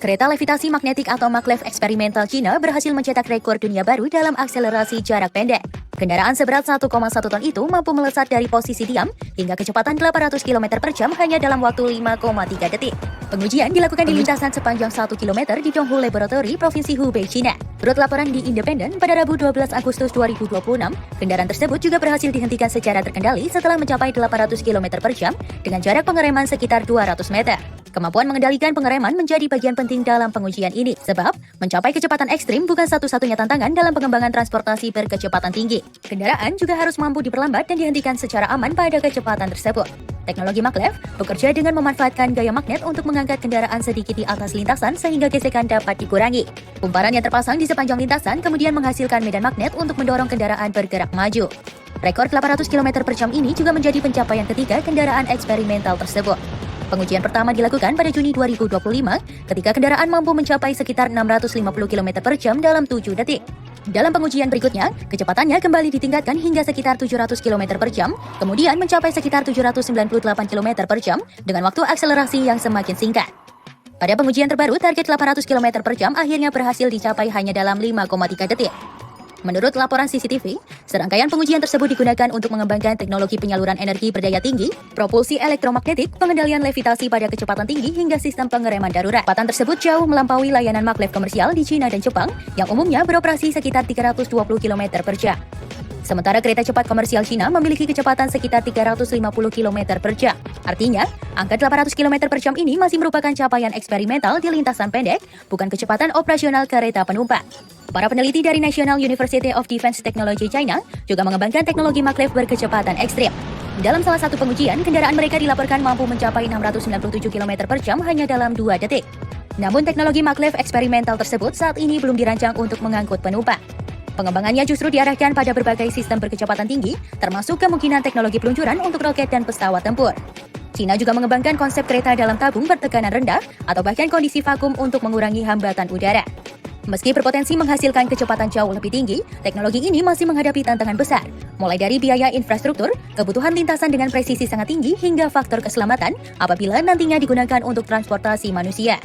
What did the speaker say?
Kereta levitasi magnetik atau maglev eksperimental Cina berhasil mencetak rekor dunia baru dalam akselerasi jarak pendek. Kendaraan seberat 1,1 ton itu mampu melesat dari posisi diam hingga kecepatan 800 km per jam hanya dalam waktu 5,3 detik. Pengujian dilakukan di lintasan sepanjang 1 km di Donghu Laboratory, Provinsi Hubei, Cina. Menurut laporan di Independen, pada Rabu 12 Agustus 2026, kendaraan tersebut juga berhasil dihentikan secara terkendali setelah mencapai 800 km per jam dengan jarak pengereman sekitar 200 meter. Kemampuan mengendalikan pengereman menjadi bagian penting dalam pengujian ini, sebab mencapai kecepatan ekstrim bukan satu-satunya tantangan dalam pengembangan transportasi berkecepatan tinggi. Kendaraan juga harus mampu diperlambat dan dihentikan secara aman pada kecepatan tersebut. Teknologi maglev bekerja dengan memanfaatkan gaya magnet untuk mengangkat kendaraan sedikit di atas lintasan sehingga gesekan dapat dikurangi. Kumparan yang terpasang di sepanjang lintasan kemudian menghasilkan medan magnet untuk mendorong kendaraan bergerak maju. Rekor 800 km per jam ini juga menjadi pencapaian ketiga kendaraan eksperimental tersebut. Pengujian pertama dilakukan pada Juni 2025 ketika kendaraan mampu mencapai sekitar 650 km per jam dalam 7 detik. Dalam pengujian berikutnya, kecepatannya kembali ditingkatkan hingga sekitar 700 km per jam, kemudian mencapai sekitar 798 km per jam dengan waktu akselerasi yang semakin singkat. Pada pengujian terbaru, target 800 km per jam akhirnya berhasil dicapai hanya dalam 5,3 detik. Menurut laporan CCTV, serangkaian pengujian tersebut digunakan untuk mengembangkan teknologi penyaluran energi berdaya tinggi, propulsi elektromagnetik, pengendalian levitasi pada kecepatan tinggi, hingga sistem pengereman darurat. Kecepatan tersebut jauh melampaui layanan maglev komersial di China dan Jepang yang umumnya beroperasi sekitar 320 km per jam. Sementara kereta cepat komersial China memiliki kecepatan sekitar 350 km per jam. Artinya, angka 800 km per jam ini masih merupakan capaian eksperimental di lintasan pendek, bukan kecepatan operasional kereta penumpang. Para peneliti dari National University of Defense Technology China juga mengembangkan teknologi maglev berkecepatan ekstrim. Dalam salah satu pengujian, kendaraan mereka dilaporkan mampu mencapai 697 km per jam hanya dalam 2 detik. Namun teknologi maglev eksperimental tersebut saat ini belum dirancang untuk mengangkut penumpang. Pengembangannya justru diarahkan pada berbagai sistem berkecepatan tinggi, termasuk kemungkinan teknologi peluncuran untuk roket dan pesawat tempur. China juga mengembangkan konsep kereta dalam tabung bertekanan rendah atau bahkan kondisi vakum untuk mengurangi hambatan udara. Meski berpotensi menghasilkan kecepatan jauh lebih tinggi, teknologi ini masih menghadapi tantangan besar, mulai dari biaya infrastruktur, kebutuhan lintasan dengan presisi sangat tinggi, hingga faktor keselamatan apabila nantinya digunakan untuk transportasi manusia.